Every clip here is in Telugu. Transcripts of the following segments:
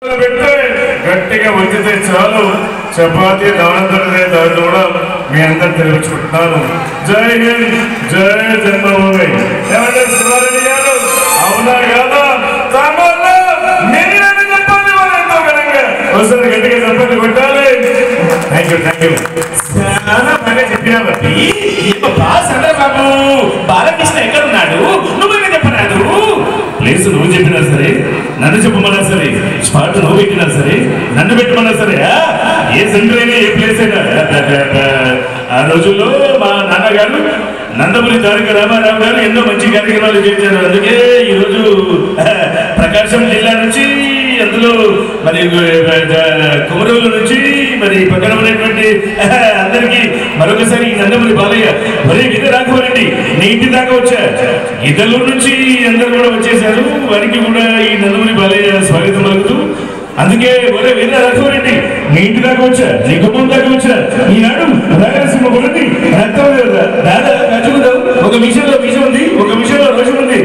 గట్టిగా వచ్చితే చాలు చపాతీ దానంతరదే దాన్ని కూడా మీ అందరు తెలుసుకుంటున్నాను. జై హింద్, జై జన్మభూమి. ఏమంటే శివారెడ్డి గారు అవునా కాదా? తమన్నా మీరని చెప్పాలి, వాళ్ళు ఎంతో ఘనంగా ఒకసారి గట్టిగా చెప్పండి కొట్టాలి. Thank you, thank you. చాలా బాగా చెప్పినా బట్టి చంద్రబాబు బాలకృష్ణ ఎక్కడ ఉన్నాడు? నువ్వే చెప్పరాదు. ప్లేస్ నువ్వు చెప్పినా సరే, నన్ను చెప్పమన్నా సరే, స్పాట్ నువ్వు పెట్టినా సరే, నన్ను పెట్టమన్నా సరే, ఏ సెంటర్ అయినా ఏ ప్లేస్ అయినా. ఆ రోజుల్లో మా నాన్నగారు నందమూరి తారక రామారావు గారు ఎన్నో మంచి కార్యక్రమాలు చేశారు. అందుకే ఈరోజు ప్రకాశం జిల్లా నుంచి, అందులో మరి కుమరూలు నుంచి మరి పక్కన ఉన్నటువంటి అందరికీ మరొకసారి నందమూరి బాలయ్య మరి గిద్దె రాఘవరెడ్డి నీ ఇంటి దాకా వచ్చా. గిద్దలూరు నుంచి అందరూ కూడా వచ్చేసారు. వారికి కూడా ఈ నందమూరి బాలయ్య స్వాగతం పలుకుతూ, అందుకే ఒరే వీర రాఘవరెడ్డి నీ ఇంటి దాకా వచ్చా, నీ కుటుంబం దాకా వచ్చా. ఈనాడు రాయలసీమ కొడుకు రక్తం దాదా కచ్చుకుందాం. ఒక విషయంలో విషయం ఉంది, ఒక విషయంలో రోషం ఉంది.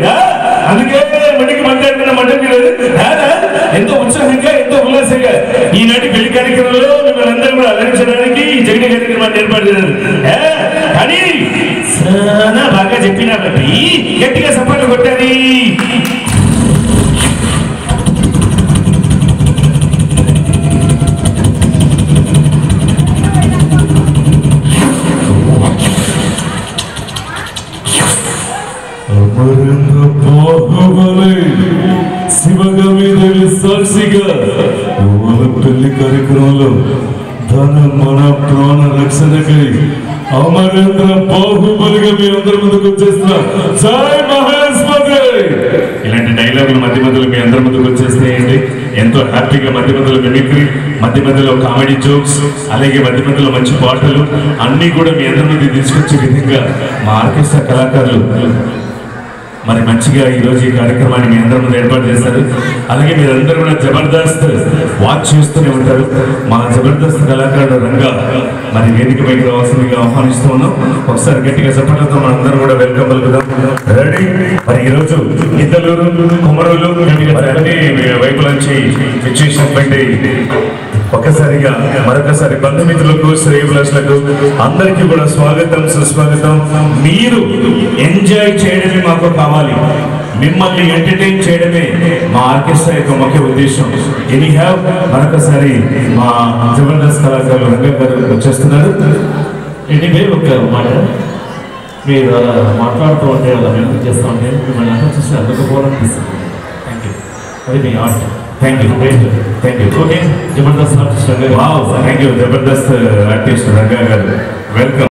అందుకే మట్టికి మాట్లాడుకున్న మటన్ లేదు. దాదా ఎంతో ఉత్సాహంగా, ఎంతో ఉల్లాసంగా ఈనాటి పెళ్లి కార్యక్రమంలో మిమ్మల్ని అందరూ కూడా అలరించడానికి జగన్ కార్యక్రమాన్ని ఏర్పాటు చేశారు. కానీ చాలా బాగా చెప్పినా బట్టి గట్టిగా సపోర్ట్ కొట్టాలి. శివగామి సాక్షిగా వాళ్ళ పెళ్లి కార్యక్రమంలో ధన మన ప్రాణ రక్షణకై అమరేంద్ర బాహుబలిగా మీ అందరి ముందుకు వచ్చేస్తున్నారు. జై మహేశ్వరి. ఇలాంటి డైలాగులు మధ్య మధ్యలో మీ అందరి ముందుకు వచ్చేస్తాయండి. ఎంతో హ్యాపీగా మధ్య మధ్యలో మిమిక్రీ, మధ్య మధ్యలో కామెడీ జోక్స్, అలాగే మధ్య మధ్యలో మంచి పాటలు అన్నీ కూడా మీ అందరి ముందు తీసుకొచ్చే విధంగా మా ఆర్కెస్ట్రా కళాకారులు మరి మంచిగా ఈరోజు ఈ కార్యక్రమాన్ని మీ అందరి ముందు ఏర్పాటు చేస్తారు. అలాగే మీరందరూ కూడా జబర్దస్త్ వాచ్ చేస్తూనే ఉంటారు. మా జబర్దస్త్ కళాకారుడు రంగా మరి వేదిక పైకి రావాల్సిందిగా ఆహ్వానిస్తూ ఉన్నాం. ఒకసారి గట్టిగా చెప్పడంతో మనందరూ కూడా వెల్కమ్ పలుకుదాం. రెడీ? మరి ఈరోజు గిద్దలూరు, కుమరూలు అన్ని వైపుల నుంచి విచ్చేసినటువంటి ఒక్కసారిగా మరొకసారి బంధుమిత్రులకు, శ్రేయభిలాషులకు అందరికీ కూడా స్వాగతం, సుస్వాగతం. మీరు ఎంజాయ్ చేయడమే మాకు కావాలి, మిమ్మల్ని ఎంటర్టైన్ చేయడమే మా ఆర్కెస్ట్రా యొక్క ముఖ్య ఉద్దేశం. ఎనీహౌ మరొకసారి మా జబర్దస్త్ కళాకారులు రంగా గారు వచ్చేస్తున్నారు. ఎనీవే ఒక మాట, మీరు అలా మాట్లాడుతూ ఉంటే, అలా మెమరీ చేస్తూ ఉంటే మిమ్మల్ని అంతా చూసి అందుకుపోవాలనిపిస్తుంది. Thank you. అది మీ art. Thank you, thank you. Okay, Jabardasth artist Ranga. Thank you, Jabardasth artist Ranga గారు. వెల్కమ్.